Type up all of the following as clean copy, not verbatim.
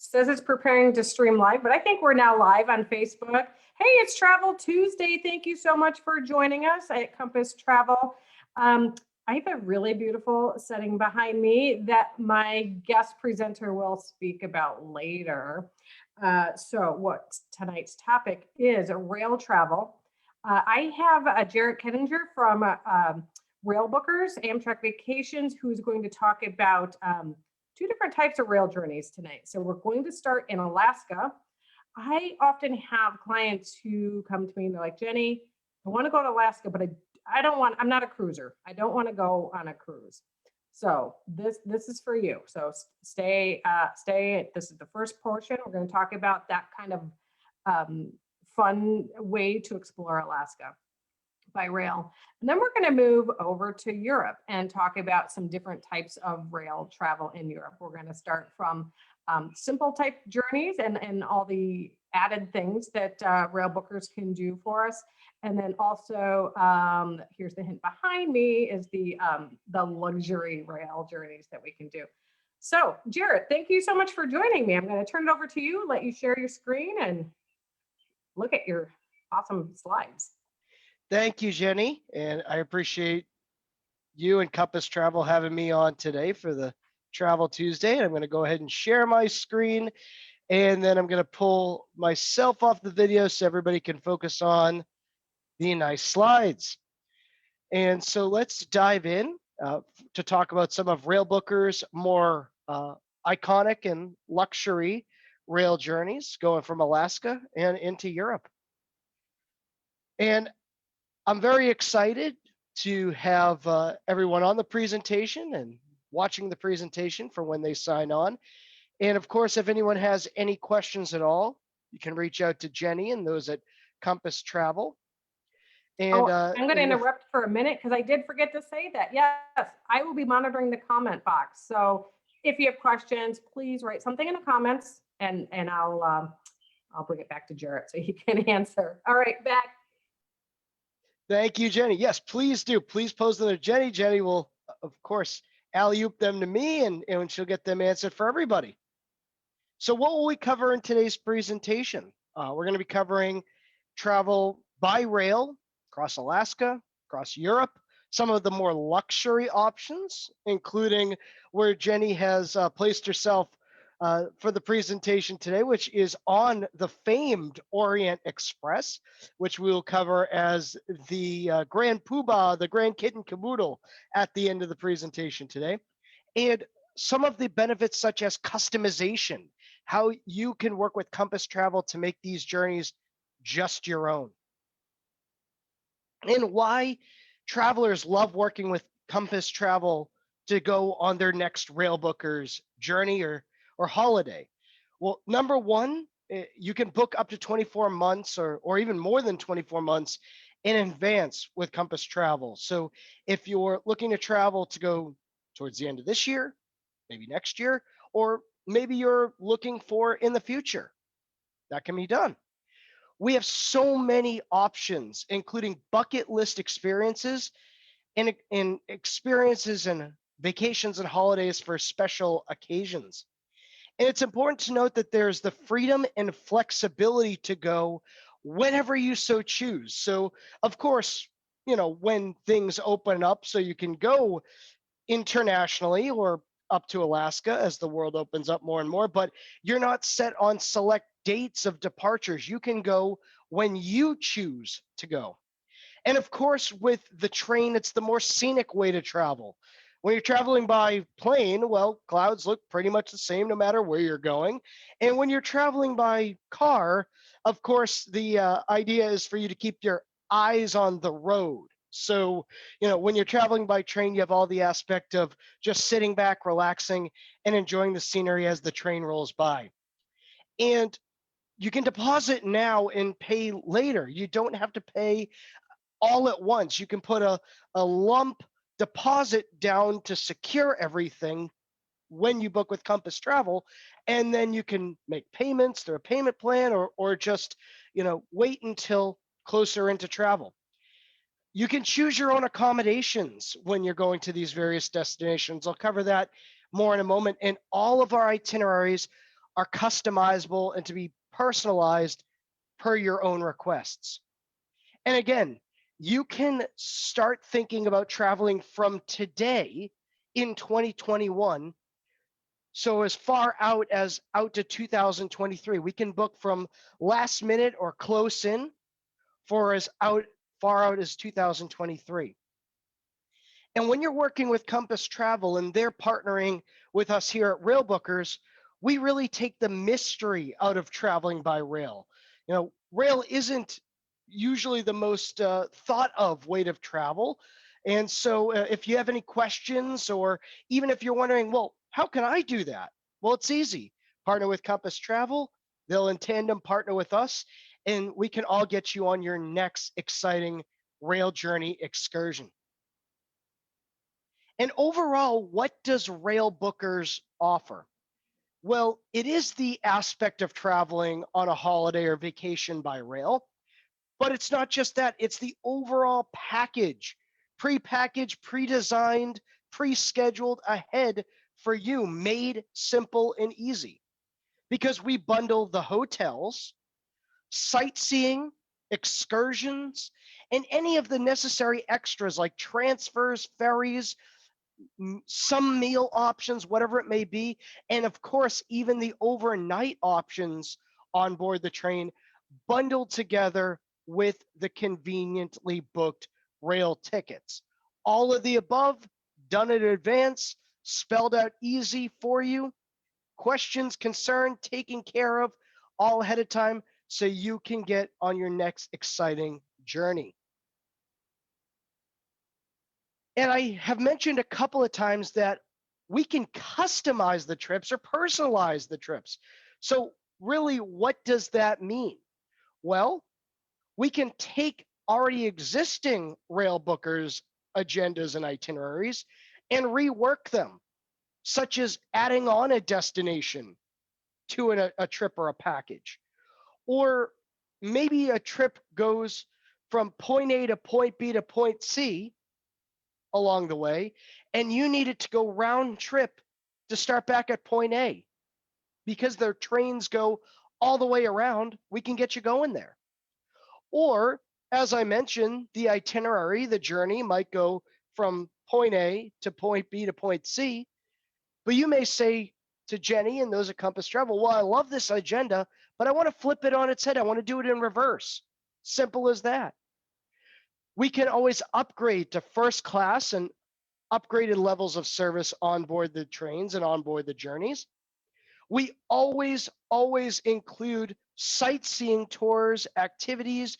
Says it's preparing to stream live, but I think we're now live on Facebook. Hey, it's Travel Tuesday. Thank you so much for joining us at Compass Travel. I have a really beautiful setting behind me that my guest presenter will speak about later. So what tonight's topic is rail travel. I have Jarret Kettinger from Railbookers, Amtrak Vacations, who's going to talk about two different types of rail journeys tonight. So we're going to start in Alaska. I often have clients who come to me and they're like, Jenny, I want to go to Alaska, but I'm not a cruiser. I don't want to go on a cruise. So this is for you. So stay. This is the first portion. We're going to talk about that kind of fun way to explore Alaska by rail. And then we're going to move over to Europe and talk about some different types of rail travel in Europe. We're going to start from simple type journeys and all the added things that Railbookers can do for us. And then also, here's the hint behind me, is the luxury rail journeys that we can do. So Jarret, thank you so much for joining me. I'm going to turn it over to you, let you share your screen and look at your awesome slides. Thank you, Jenny, and I appreciate you and Compass Travel having me on today for the Travel Tuesday. I'm going to go ahead and share my screen, and then I'm going to pull myself off the video so everybody can focus on the nice slides. And so let's dive in to talk about some of Railbookers' more iconic and luxury rail journeys going from Alaska and into Europe. And I'm very excited to have everyone on the presentation and watching the presentation for when they sign on. And of course, if anyone has any questions at all, you can reach out to Jenny and those at Compass Travel. And I'm going to interrupt for a minute because I did forget to say that. Yes, I will be monitoring the comment box. So if you have questions, please write something in the comments and I'll bring it back to Jarret so he can answer. All right, back. Thank you, Jenny. Yes, please do. Please pose them to Jenny. Jenny will, of course, alley-oop them to me, and she'll get them answered for everybody. So what will we cover in today's presentation? We're going to be covering travel by rail across Alaska, across Europe, some of the more luxury options, including where Jenny has placed herself for the presentation today, which is on the famed Orient Express, which we will cover as the Grand Poobah, the Grand Kit and Caboodle at the end of the presentation today. And some of the benefits such as customization, how you can work with Compass Travel to make these journeys just your own. And why travelers love working with Compass Travel to go on their next Railbookers journey or holiday. Well, number one, you can book up to 24 months or even more than 24 months in advance with Compass Travel. So if you're looking to travel to go towards the end of this year, maybe next year, or maybe you're looking for in the future, that can be done. We have so many options, including bucket list experiences and experiences and vacations and holidays for special occasions. And it's important to note that there's the freedom and flexibility to go whenever you so choose. So, of course, when things open up so you can go internationally or up to Alaska as the world opens up more and more, but you're not set on select dates of departures. You can go when you choose to go. And of course, with the train, it's the more scenic way to travel. When you're traveling by plane, well, clouds look pretty much the same no matter where you're going. And when you're traveling by car, of course, the idea is for you to keep your eyes on the road. So, when you're traveling by train, you have all the aspect of just sitting back, relaxing, and enjoying the scenery as the train rolls by. And you can deposit now and pay later. You don't have to pay all at once. You can put a lump deposit down to secure everything when you book with Compass Travel, and then you can make payments through a payment plan or just wait until closer into travel. You can choose your own accommodations when you're going to these various destinations. I'll cover that more in a moment. And all of our itineraries are customizable and to be personalized per your own requests. And again, you can start thinking about traveling from today in 2021. So as far out as out to 2023, we can book from last minute or close in for as out far out as 2023. And when you're working with Compass Travel and they're partnering with us here at Railbookers, we really take the mystery out of traveling by rail. Rail isn't usually the most thought of way of travel. And so if you have any questions, or even if you're wondering, well, how can I do that? Well, it's easy. Partner with Compass Travel, they'll in tandem partner with us, and we can all get you on your next exciting rail journey excursion. And overall, what does Railbookers offer? Well, it is the aspect of traveling on a holiday or vacation by rail, but it's not just that, it's the overall package, pre-packaged, pre-designed, pre-scheduled ahead for you, made simple and easy. Because we bundle the hotels, sightseeing, excursions, and any of the necessary extras like transfers, ferries, some meal options, whatever it may be, and of course, even the overnight options on board the train, bundled together with the conveniently booked rail tickets. All of the above, done in advance, spelled out easy for you. Questions, concern, taken care of all ahead of time so you can get on your next exciting journey. And I have mentioned a couple of times that we can customize the trips or personalize the trips. So really, what does that mean? Well, we can take already existing Railbookers agendas and itineraries and rework them, such as adding on a destination to a trip or a package. Or maybe a trip goes from point A to point B to point C along the way, and you needed to go round trip to start back at point A. Because their trains go all the way around, we can get you going there. Or, as I mentioned, the itinerary, the journey might go from point A to point B to point C, but you may say to Jenny and those at Compass Travel, well, I love this agenda, but I want to flip it on its head. I want to do it in reverse. Simple as that. We can always upgrade to first class and upgraded levels of service on board the trains and on board the journeys. We always include sightseeing tours, activities,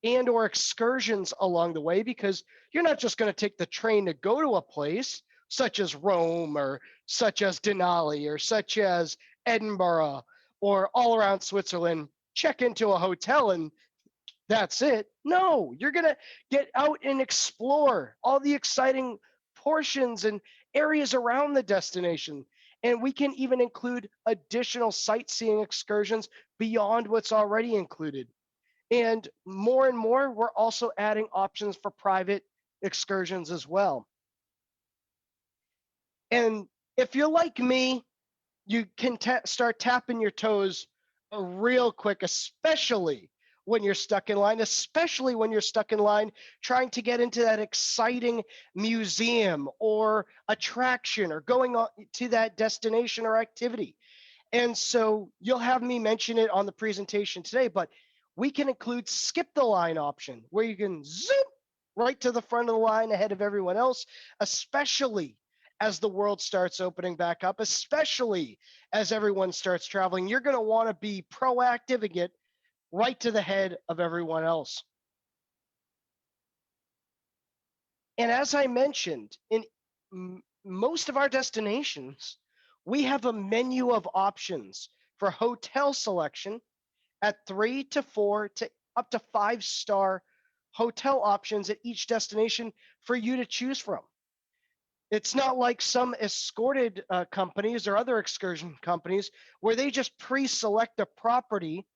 and or excursions along the way, because you're not just going to take the train to go to a place such as Rome or such as Denali or such as Edinburgh or all around Switzerland, check into a hotel and that's it. No, you're going to get out and explore all the exciting portions and areas around the destination. And we can even include additional sightseeing excursions beyond what's already included. And more, we're also adding options for private excursions as well. And if you're like me, you can start tapping your toes real quick, especially when you're stuck in line, trying to get into that exciting museum or attraction or going on to that destination or activity. And so you'll have me mention it on the presentation today, but we can include skip the line option where you can zoom right to the front of the line ahead of everyone else, especially as the world starts opening back up, especially as everyone starts traveling. You're going to want to be proactive and get right to the head of everyone else. And as I mentioned, in most of our destinations, we have a menu of options for hotel selection at 3 to 4 to up to 5-star hotel options at each destination for you to choose from. It's not like some escorted companies or other excursion companies where they just pre-select a property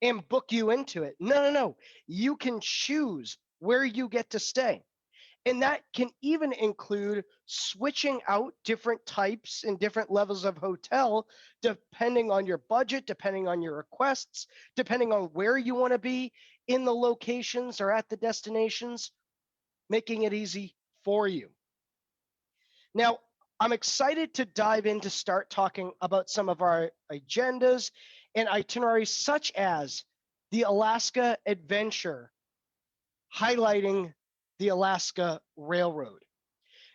and book you into it. No. You can choose where you get to stay. And that can even include switching out different types and different levels of hotel depending on your budget, depending on your requests, depending on where you want to be in the locations or at the destinations, making it easy for you. Now, I'm excited to dive in to start talking about some of our agendas and itineraries, such as the Alaska Adventure, highlighting the Alaska Railroad.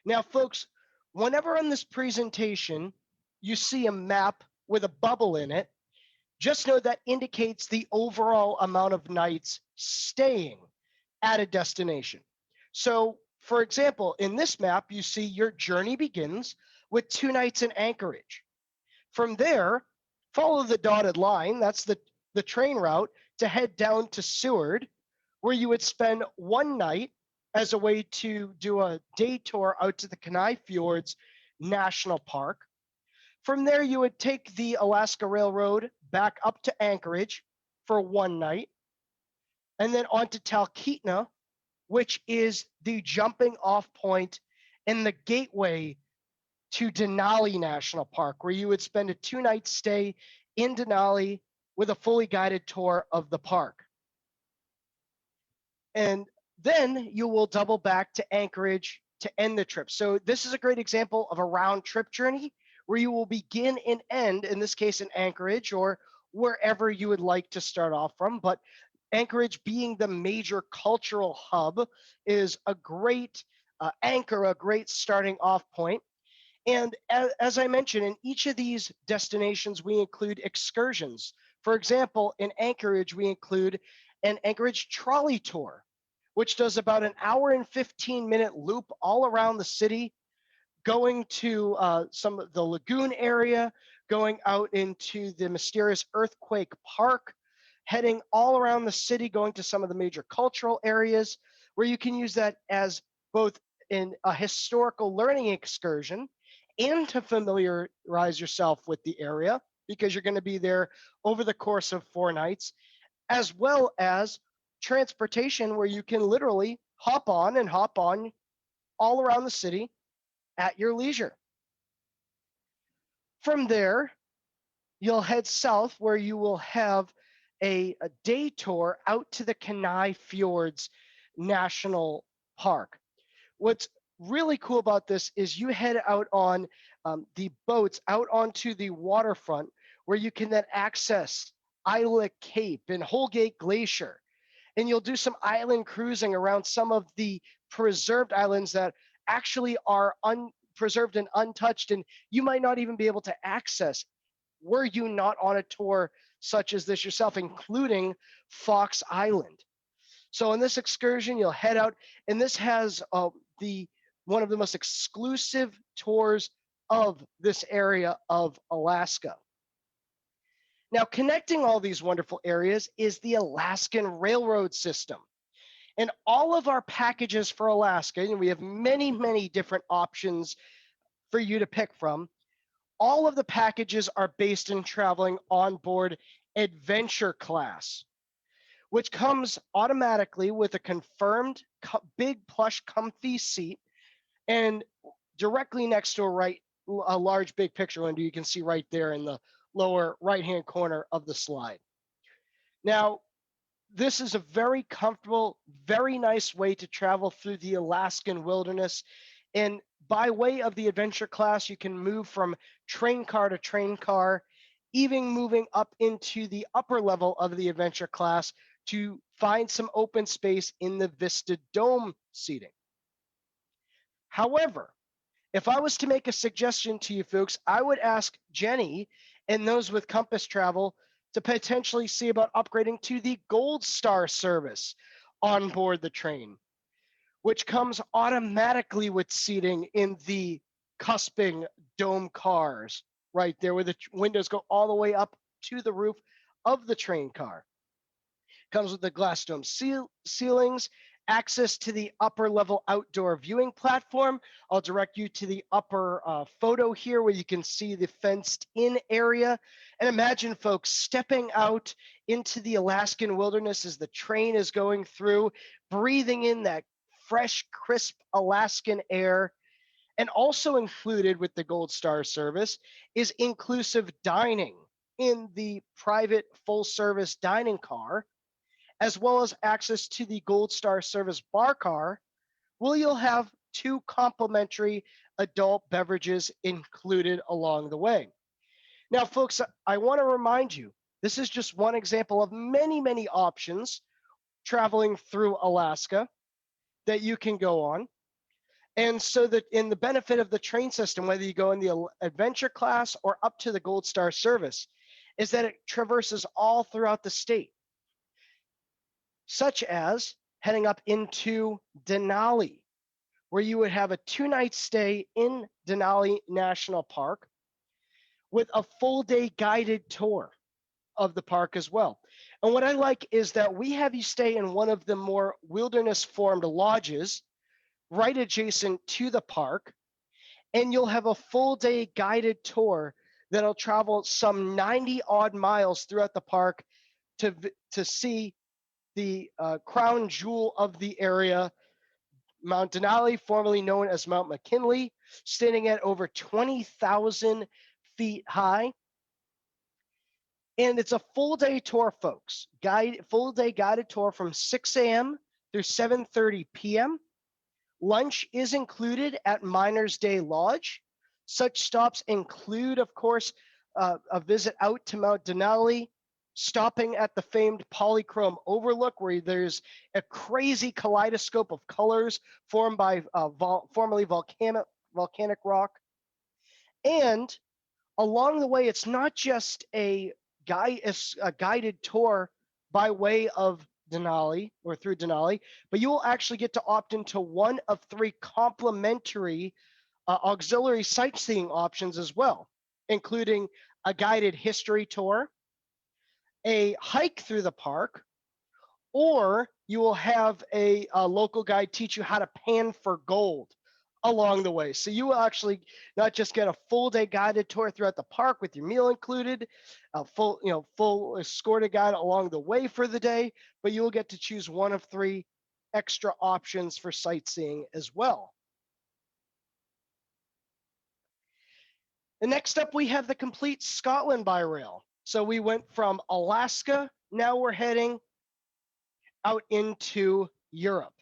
Now, folks, whenever on this presentation you see a map with a bubble in it, just know that indicates the overall amount of nights staying at a destination. So, for example, in this map, you see your journey begins with 2 nights in Anchorage. From there, follow the dotted line, that's the train route, to head down to Seward, where you would spend 1 night as a way to do a day tour out to the Kenai Fjords National Park. From there, you would take the Alaska Railroad back up to Anchorage for 1 night, and then on to Talkeetna, which is the jumping off point and the gateway to Denali National Park, where you would spend a 2-night stay in Denali with a fully guided tour of the park. And then you will double back to Anchorage to end the trip. So this is a great example of a round trip journey where you will begin and end, in this case in Anchorage or wherever you would like to start off from. But Anchorage, being the major cultural hub, is a great anchor, a great starting off point. And as I mentioned, in each of these destinations, we include excursions. For example, in Anchorage, we include an Anchorage trolley tour, which does about an hour and 15-minute loop all around the city, going to some of the lagoon area, going out into the mysterious Earthquake Park, heading all around the city, going to some of the major cultural areas, where you can use that as both in a historical learning excursion and to familiarize yourself with the area, because you're going to be there over the course of 4 nights, as well as transportation where you can literally hop on and hop on all around the city at your leisure. From there, you'll head south where you will have a day tour out to the Kenai Fjords National Park. What's really cool about this is you head out on the boats out onto the waterfront, where you can then access Isla Cape and Holgate Glacier. And you'll do some island cruising around some of the preserved islands that actually are preserved and untouched, and you might not even be able to access were you not on a tour such as this yourself, including Fox Island. So in this excursion, you'll head out, and this has one of the most exclusive tours of this area of Alaska. Now, connecting all these wonderful areas is the Alaskan Railroad system. And all of our packages for Alaska, and we have many, many different options for you to pick from, all of the packages are based in traveling on board Adventure Class, which comes automatically with a confirmed big plush comfy seat, and directly next to a large big picture window you can see right there in the lower right-hand corner of the slide. Now, this is a very comfortable, very nice way to travel through the Alaskan wilderness. And by way of the Adventure Class, you can move from train car to train car, even moving up into the upper level of the Adventure Class to find some open space in the Vista Dome seating. However, if I was to make a suggestion to you folks, I would ask Jenny and those with Compass Travel to potentially see about upgrading to the Gold Star service on board the train, which comes automatically with seating in the cusping dome cars right there, where the windows go all the way up to the roof of the train car. Comes with the glass dome ceilings, access to the upper level outdoor viewing platform. I'll direct you to the upper photo here where you can see the fenced in area. And imagine folks stepping out into the Alaskan wilderness as the train is going through, breathing in that fresh, crisp Alaskan air. And also included with the Gold Star service is inclusive dining in the private full service dining car, as well as access to the Gold Star service bar car, where you'll have 2 complimentary adult beverages included along the way. Now, folks, I want to remind you, this is just one example of many, many options traveling through Alaska that you can go on. And so that in the benefit of the train system, whether you go in the adventure class or up to the Gold Star service, is that it traverses all throughout the state, such as heading up into Denali, where you would have a 2-night stay in Denali National Park with a full day guided tour of the park as well. And what I like is that we have you stay in one of the more wilderness formed lodges right adjacent to the park, and you'll have a full day guided tour that'll travel some 90 odd miles throughout the park to see the crown jewel of the area, Mount Denali, formerly known as Mount McKinley, standing at over 20,000 feet high. And it's a full day tour, folks. Full day guided tour from 6 a.m. through 7:30 p.m. Lunch is included at Miners Day Lodge. Such stops include, of course, a visit out to Mount Denali, stopping at the famed Polychrome Overlook, where there's a crazy kaleidoscope of colors formed by formerly volcanic rock. And along the way, it's not just a guided tour by way of Denali or through Denali, but you will actually get to opt into one of 3 complimentary auxiliary sightseeing options as well, including a guided history tour, a hike through the park, or you will have a local guide teach you how to pan for gold along the way. So you will actually not just get a full day guided tour throughout the park with your meal included, a full escorted guide along the way for the day, but you will get to choose one of 3 extra options for sightseeing as well. And next up, we have the complete Scotland by rail. So we went from Alaska, now we're heading out into Europe.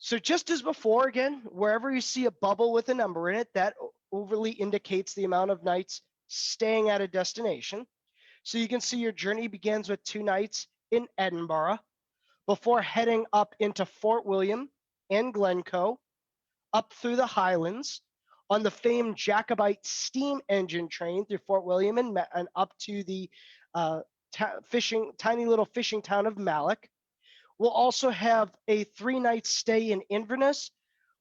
So just as before, again, wherever you see a bubble with a number in it, that overly indicates the amount of nights staying at a destination. So you can see your journey begins with 2 nights in Edinburgh before heading up into Fort William and Glencoe, up through the Highlands on the famed Jacobite steam engine train through Fort William and up to the tiny little fishing town of Mallock. We'll also have a 3-night stay in Inverness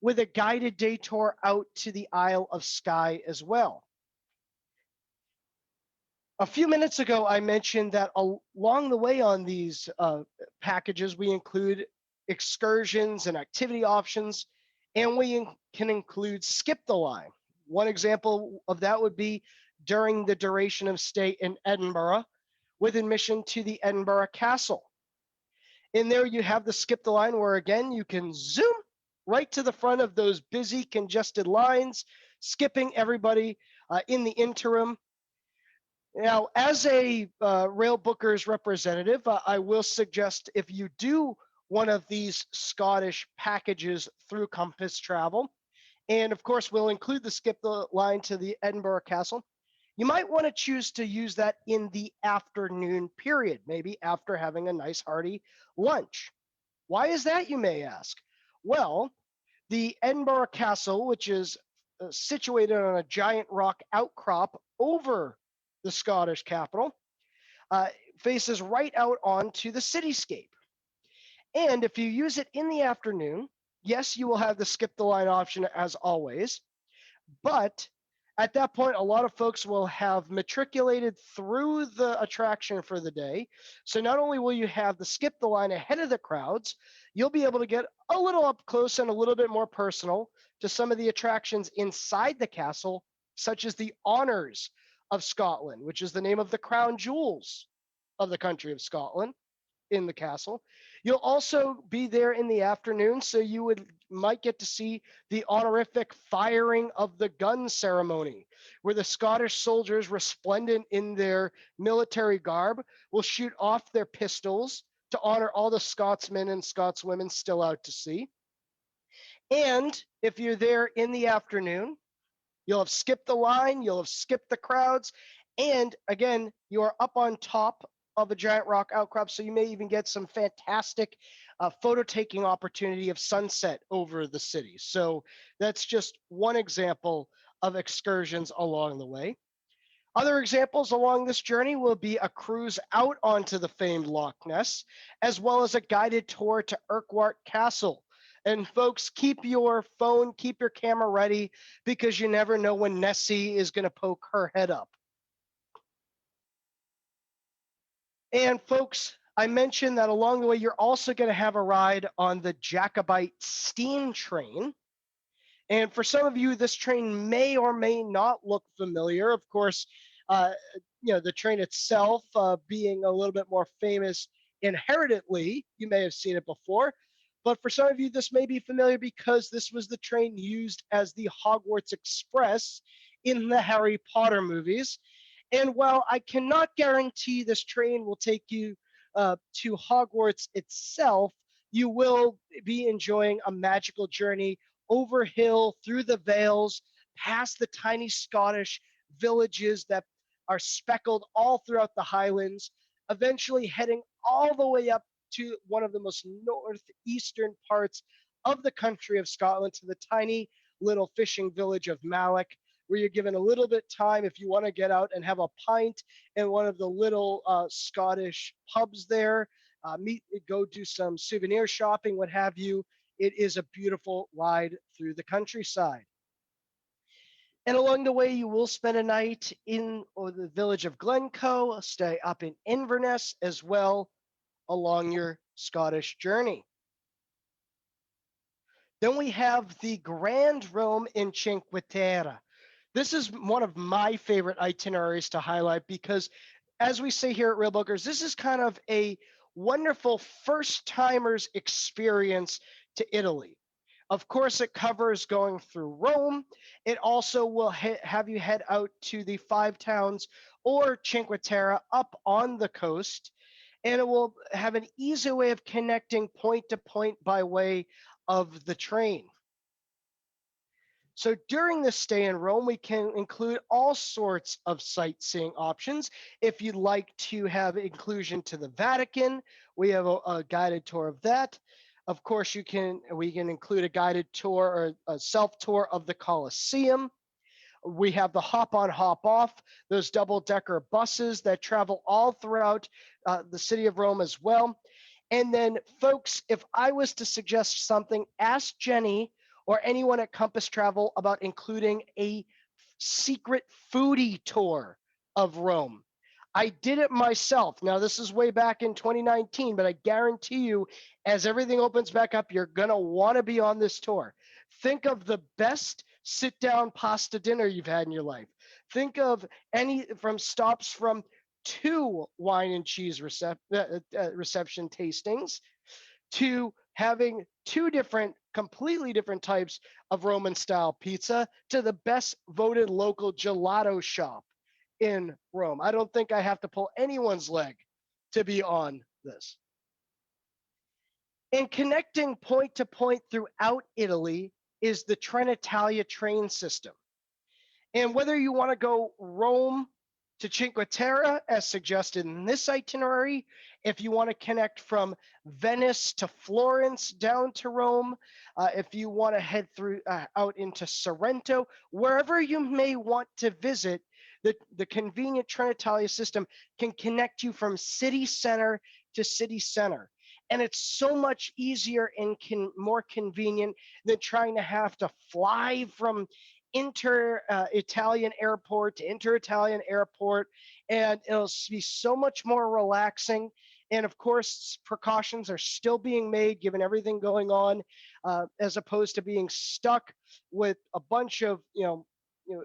with a guided day tour out to the Isle of Skye as well. A few minutes ago, I mentioned that along the way on these packages, we include excursions and activity options, and we can include skip the line. One example of that would be during the duration of stay in Edinburgh with admission to the Edinburgh Castle. In there, you have the skip the line where, again, you can zoom right to the front of those busy, congested lines, skipping everybody in the interim. Now, as a Railbookers representative, I will suggest if you do one of these Scottish packages through Compass Travel, and of course, we'll include the skip the line to the Edinburgh Castle, you might want to choose to use that in the afternoon period, maybe after having a nice hearty lunch. Why is that, you may ask? Well, the Edinburgh Castle, which is situated on a giant rock outcrop over the Scottish capital, faces right out onto the cityscape. And if you use it in the afternoon, yes, you will have the skip the line option as always, but at that point, a lot of folks will have matriculated through the attraction for the day. So not only will you have the skip the line ahead of the crowds, you'll be able to get a little up close and a little bit more personal to some of the attractions inside the castle, such as the Honors of Scotland, which is the name of the crown jewels of the country of Scotland. in the castle. You'll also be there in the afternoon, so you might get to see the honorific firing of the gun ceremony, where the Scottish soldiers, resplendent in their military garb, will shoot off their pistols to honor all the Scotsmen and Scotswomen still out to sea. And if you're there in the afternoon, you'll have skipped the line, you'll have skipped the crowds, and again, you are up on top of a giant rock outcrop, so you may even get some fantastic photo taking opportunity of sunset over the city. So that's just one example of excursions along the way. Other examples along this journey will be a cruise out onto the famed Loch Ness, as well as a guided tour to Urquhart Castle. And folks, keep your phone, keep your camera ready, because you never know when Nessie is going to poke her head up. And folks, I mentioned that along the way, you're also going to have a ride on the Jacobite steam train. And for some of you, this train may or may not look familiar. Of course, uh, the train itself being a little bit more famous inheritedly, you may have seen it before. But for some of you, this may be familiar because this was the train used as the Hogwarts Express in the Harry Potter movies. And while I cannot guarantee this train will take you to Hogwarts itself, you will be enjoying a magical journey over hill, through the vales, past the tiny Scottish villages that are speckled all throughout the Highlands, eventually heading all the way up to one of the most northeastern parts of the country of Scotland, to the tiny little fishing village of Malloch, where you're given a little bit time if you want to get out and have a pint in one of the little Scottish pubs there, go do some souvenir shopping, what have you. It is a beautiful ride through the countryside. And along the way, you will spend a night in the village of Glencoe, stay up in Inverness as well along your Scottish journey. Then we have the Grand Rome in Cinque Terre. This is one of my favorite itineraries to highlight because, as we say here at Railbookers, this is kind of a wonderful first-timers experience to Italy. Of course, it covers going through Rome. It also will have you head out to the five towns or Cinque Terre up on the coast, and it will have an easy way of connecting point to point by way of the train. So during this stay in Rome, we can include all sorts of sightseeing options. If you'd like to have inclusion to the Vatican, we have a guided tour of that. Of course, we can include a guided tour or a self-tour of the Colosseum. We have the hop on, hop off, those double-decker buses that travel all throughout the city of Rome as well. And then, folks, if I was to suggest something, ask Jenny or anyone at Compass Travel about including a secret foodie tour of Rome. I did it myself. Now, this is way back in 2019, but I guarantee you, as everything opens back up, you're going to want to be on this tour. Think of the best sit-down pasta dinner you've had in your life. Think of from stops from 2 wine and cheese reception tastings to having 2 completely different types of Roman style pizza to the best voted local gelato shop in Rome. I don't think I have to pull anyone's leg to be on this. And connecting point to point throughout Italy is the Trenitalia train system. And whether you want to go Rome to Cinque Terre, as suggested in this itinerary, if you want to connect from Venice to Florence down to Rome, if you want to head through out into Sorrento, wherever you may want to visit, the convenient Trenitalia system can connect you from city center to city center. And it's so much easier and more convenient than trying to have to fly from inter-Italian airport to inter-Italian airport, and it'll be so much more relaxing. And of course, precautions are still being made given everything going on, as opposed to being stuck with a bunch of,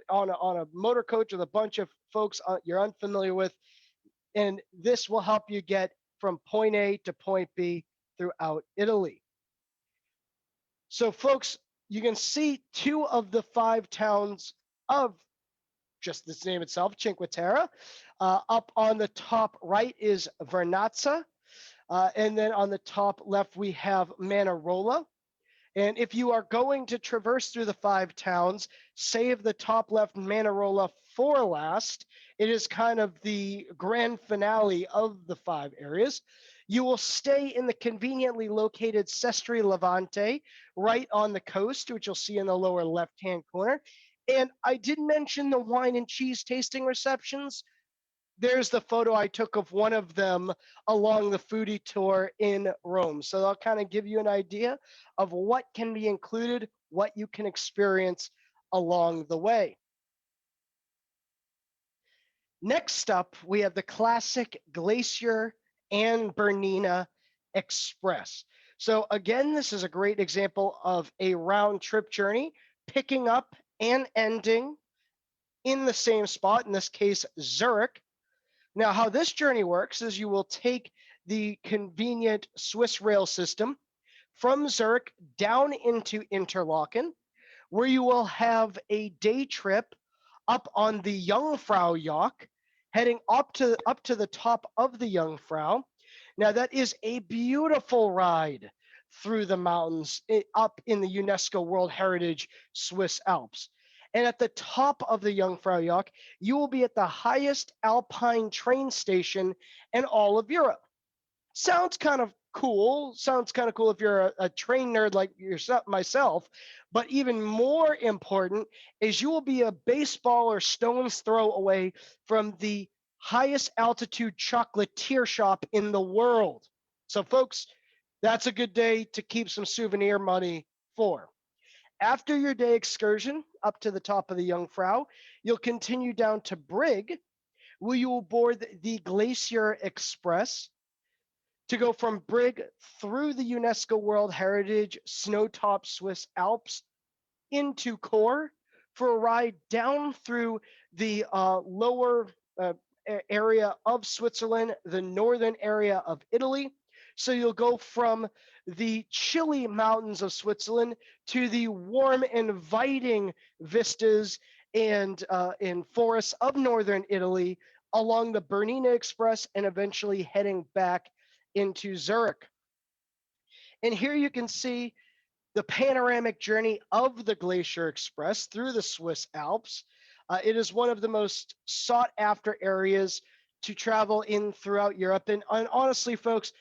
on a motor coach with a bunch of folks you're unfamiliar with. And this will help you get from point A to point B throughout Italy. So, folks, you can see 2 of the 5 towns of just this name itself, Cinque Terre. Up on the top right is Vernazza. And then on the top left, we have Manarola. And if you are going to traverse through the 5 towns, save the top left Manarola for last. It is kind of the grand finale of the 5 areas. You will stay in the conveniently located Sestri Levante, right on the coast, which you'll see in the lower left-hand corner. And I did mention the wine and cheese tasting receptions. There's the photo I took of one of them along the foodie tour in Rome. So that'll kind of give you an idea of what can be included, what you can experience along the way. Next up, we have the classic Glacier and Bernina Express. So again, this is a great example of a round trip journey, picking up and ending in the same spot, in this case, Zurich. Now, how this journey works is you will take the convenient Swiss rail system from Zurich down into Interlaken, where you will have a day trip up on the Jungfraujoch, heading up to the top of the Jungfrau. Now, that is a beautiful ride through the mountains up in the UNESCO World Heritage Swiss Alps. And at the top of the Jungfraujoch, you will be at the highest alpine train station in all of Europe. Sounds kind of cool. Sounds kind of cool if you're a train nerd like yourself, myself. But even more important is you will be a baseball or stone's throw away from the highest altitude chocolatier shop in the world. So, folks, that's a good day to keep some souvenir money for. After your day excursion up to the top of the Jungfrau, you'll continue down to Brig, where you will board the Glacier Express to go from Brig through the UNESCO World Heritage snow-topped Swiss Alps into Core for a ride down through the lower area of Switzerland, the northern area of Italy. So you'll go from the chilly mountains of Switzerland to the warm, inviting vistas and forests of northern Italy along the Bernina Express and eventually heading back into Zurich. And here you can see the panoramic journey of the Glacier Express through the Swiss Alps. It is one of the most sought after areas to travel in throughout Europe. And honestly, folks,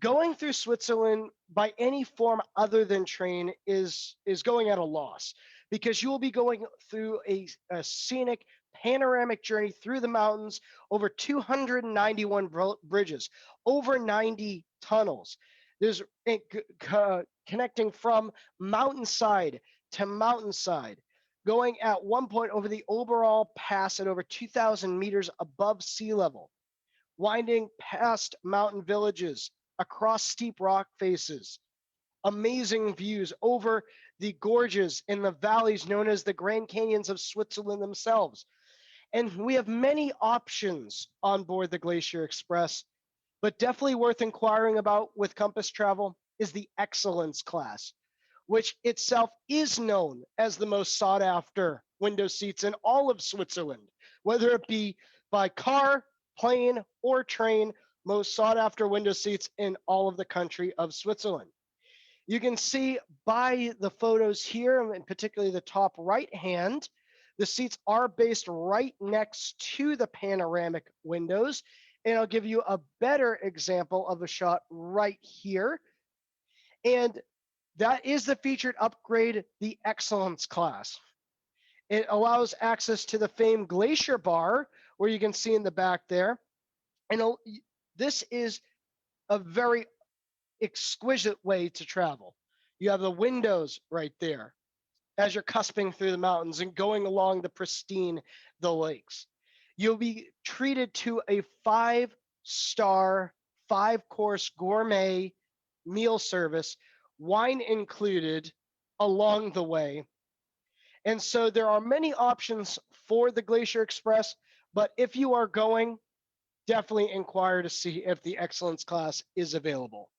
going through Switzerland by any form other than train is going at a loss, because you will be going through a scenic panoramic journey through the mountains, over 291 bridges, over 90 tunnels. There's connecting from mountainside to mountainside, going at one point over the Oberall Pass at over 2,000 meters above sea level, winding past mountain villages, across steep rock faces, amazing views over the gorges in the valleys known as the Grand Canyons of Switzerland themselves. And we have many options on board the Glacier Express, but definitely worth inquiring about with Compass Travel is the Excellence class, which itself is known as the most sought after window seats in all of Switzerland, whether it be by car, plane, or train, most sought after window seats in all of the country of Switzerland. You can see by the photos here, and particularly the top right hand, the seats are based right next to the panoramic windows. And I'll give you a better example of a shot right here. And that is the featured upgrade, the Excellence class. It allows access to the famed Glacier Bar, where you can see in the back there. And this is a very exquisite way to travel. You have the windows right there as you're cusping through the mountains and going along the pristine, the lakes. You'll be treated to a 5-star, 5-course gourmet meal service, wine included along the way. And so there are many options for the Glacier Express, but if you are going, definitely inquire to see if the Excellence class is available.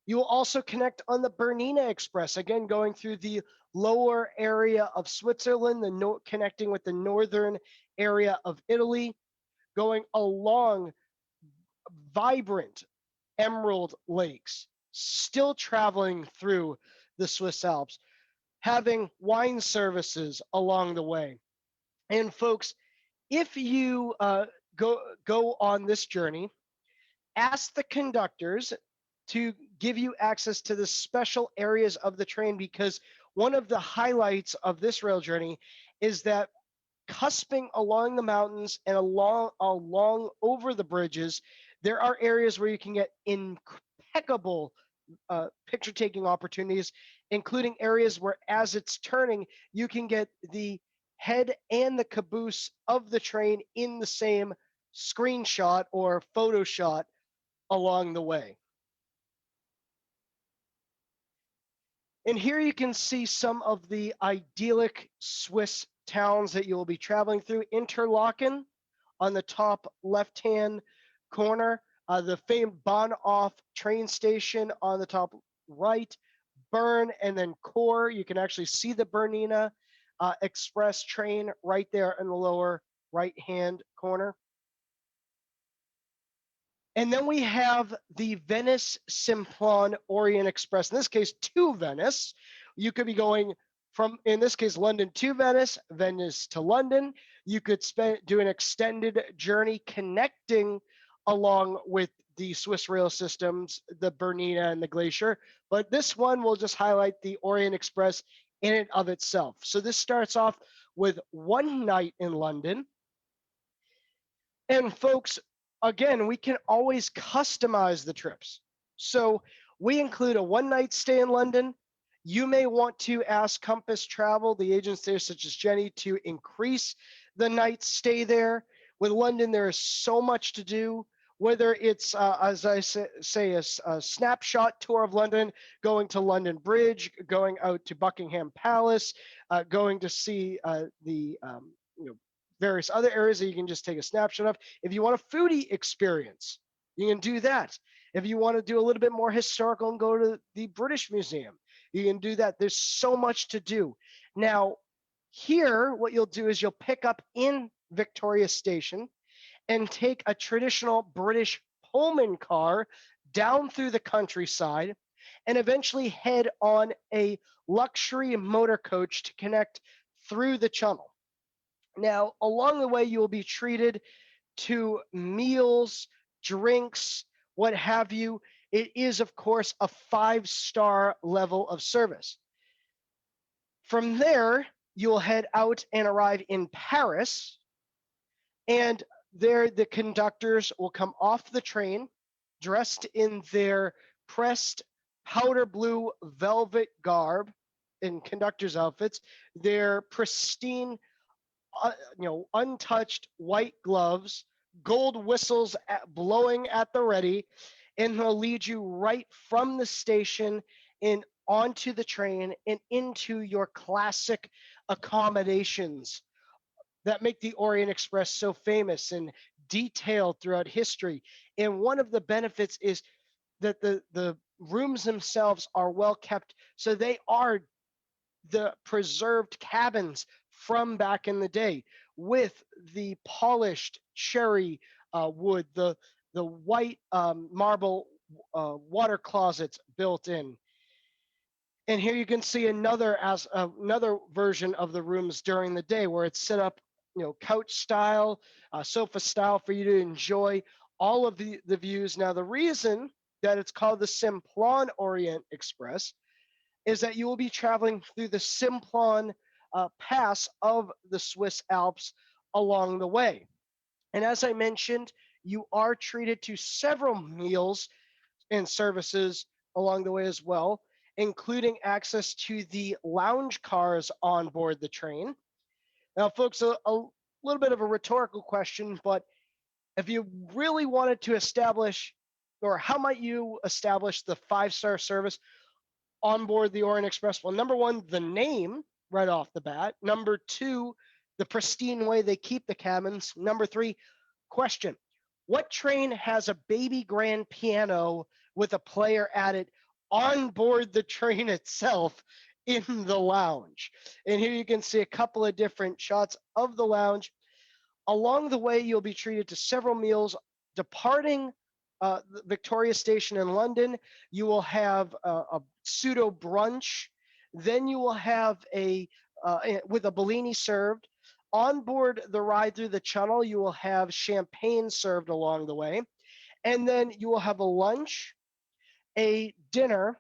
You will also connect on the Bernina Express, again, going through the lower area of Switzerland, connecting with the northern area of Italy, going along vibrant emerald lakes, still traveling through the Swiss Alps, having wine services along the way. And folks, if you go on this journey, ask the conductors to give you access to the special areas of the train, because one of the highlights of this rail journey is that cusping along the mountains and along over the bridges, there are areas where you can get impeccable picture taking opportunities, including areas where, as it's turning, you can get the head and the caboose of the train in the same screenshot or photo shot along the way. And here you can see some of the idyllic Swiss towns that you'll be traveling through. Interlaken on the top left-hand corner, the famed Bahnhof train station on the top right, Bern, and then Core. You can actually see the Bernina Express train right there in the lower right-hand corner. And then we have the Venice Simplon Orient Express. In this case, to Venice. You could be going from, in this case, London to Venice, Venice to London. You could do an extended journey connecting along with the Swiss rail systems, the Bernina and the Glacier. But this one will just highlight the Orient Express in and of itself. So this starts off with one night in London. And folks, again, we can always customize the trips. So we include a one-night stay in London. You may want to ask Compass Travel, the agents there, such as Jenny, to increase the night stay there. With London, there is so much to do, whether it's, as I say, a snapshot tour of London, going to London Bridge, going out to Buckingham Palace, going to see the various other areas that you can just take a snapshot of. If you want a foodie experience, you can do that. If you want to do a little bit more historical and go to the British Museum, you can do that. There's so much to do. Now, here, what you'll do is you'll pick up in Victoria Station and take a traditional British Pullman car down through the countryside and eventually head on a luxury motor coach to connect through the Channel. Now, along the way, you will be treated to meals, drinks, what have you. It is, of course, a 5-star level of service. From there, you will head out and arrive in Paris. And there, the conductors will come off the train dressed in their pressed powder blue velvet garb in conductor's outfits, their pristine untouched white gloves, gold whistles blowing at the ready, and they'll lead you right from the station and onto the train and into your classic accommodations that make the Orient Express so famous and detailed throughout history. And one of the benefits is that the rooms themselves are well kept, so they are the preserved cabins from back in the day, with the polished cherry wood, the white marble water closets built in. And here you can see another version of the rooms during the day, where it's set up, couch style, sofa style, for you to enjoy all of the views. Now, the reason that it's called the Simplon Orient Express is that you will be traveling through the Simplon Pass of the Swiss Alps along the way. And as I mentioned, you are treated to several meals and services along the way as well, including access to the lounge cars on board the train. Now, folks, a little bit of a rhetorical question, but if you really wanted to establish, or how might you establish the 5-star service on board the Orient Express? Well, number one, the name right off the bat. Number two, the pristine way they keep the cabins. Number three, question: What train has a baby grand piano with a player at it on board the train itself in the lounge? And here you can see a couple of different shots of the lounge. Along the way, you'll be treated to several meals. Departing the Victoria Station in London, you will have a pseudo brunch. Then you will have with a Bellini served. On board the ride through the Channel, you will have champagne served along the way. And then you will have a lunch, a dinner,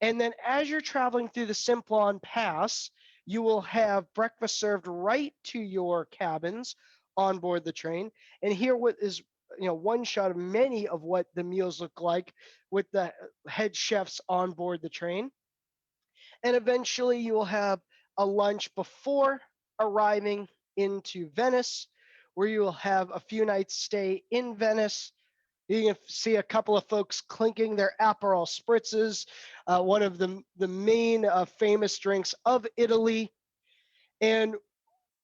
and then as you're traveling through the Simplon Pass, you will have breakfast served right to your cabins on board the train. And here what is one shot of many of what the meals look like with the head chefs on board the train. And eventually you will have a lunch before arriving into Venice, where you will have a few nights stay in Venice. You can see a couple of folks clinking their Aperol spritzes, one of the main famous drinks of Italy. And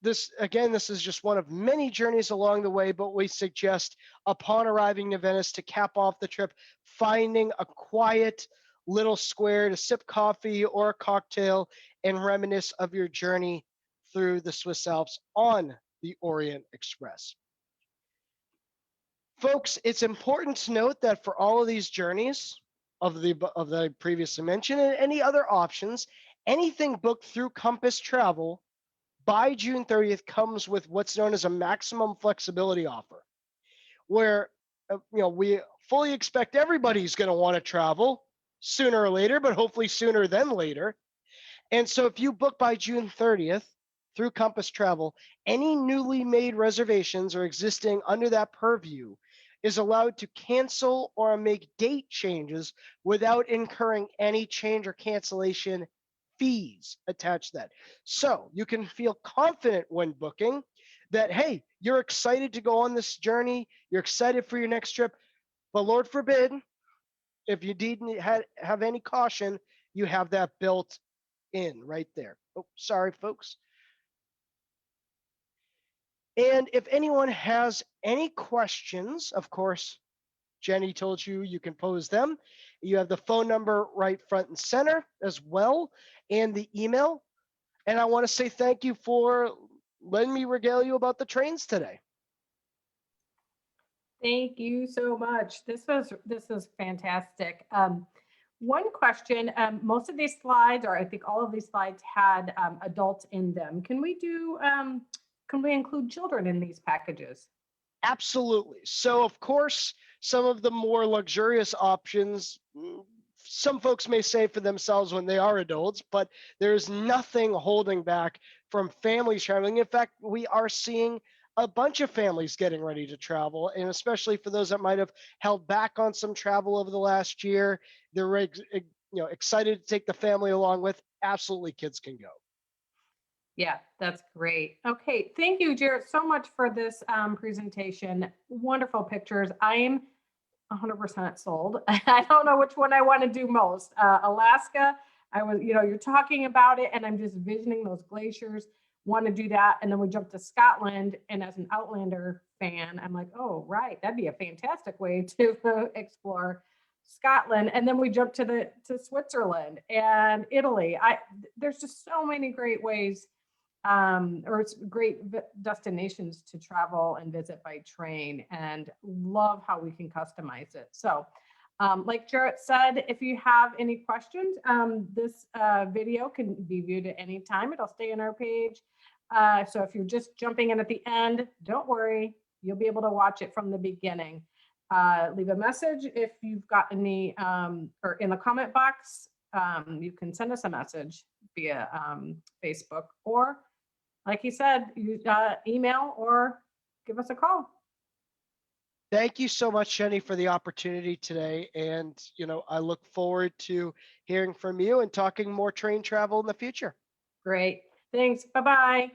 this is just one of many journeys along the way, but we suggest upon arriving to Venice to cap off the trip, finding a quiet little square to sip coffee or a cocktail and reminisce of your journey through the Swiss Alps on the Orient Express. Folks, it's important to note that for all of these journeys of the I previously mentioned and any other options, anything booked through Compass Travel by June 30th comes with what's known as a maximum flexibility offer, where we fully expect everybody's going to want to travel sooner or later, but hopefully sooner than later. And so if you book by June 30th through Compass Travel, any newly made reservations or existing under that purview is allowed to cancel or make date changes without incurring any change or cancellation fees attached to that. So you can feel confident when booking that, hey, you're excited to go on this journey, you're excited for your next trip, but Lord forbid, if you didn't have any caution, you have that built in right there. Oh, sorry, folks. And if anyone has any questions, of course, Jenny told you you can pose them. You have the phone number right front and center as well, and the email. And I want to say thank you for letting me regale you about the trains today. Thank you so much. This was fantastic. One question, most of these slides, or I think all of these slides had adults in them. Can we include children in these packages? Absolutely. So of course, some of the more luxurious options, some folks may say for themselves when they are adults, but there's nothing holding back from families traveling. In fact, we are seeing a bunch of families getting ready to travel, and especially for those that might have held back on some travel over the last year, they're excited to take the family along with. Absolutely, kids can go. Yeah, that's great. Okay, thank you, Jarret, so much for this presentation. Wonderful pictures. I'm 100% sold. I don't know which one I want to do most. Alaska, you're talking about it, and I'm just visioning those glaciers. Want to do that, and then we jump to Scotland. And as an Outlander fan, I'm like, oh, right, that'd be a fantastic way to explore Scotland. And then we jump to Switzerland and Italy. There's just so many great ways or it's great destinations to travel and visit by train, and love how we can customize it. So like Jarret said, if you have any questions, this video can be viewed at any time. It'll stay on our page. So if you're just jumping in at the end, don't worry, you'll be able to watch it from the beginning. Leave a message if you've got any, or in the comment box, you can send us a message via Facebook, or like he said, use email or give us a call. Thank you so much, Jenny, for the opportunity today. And, I look forward to hearing from you and talking more train travel in the future. Great. Thanks. Bye-bye.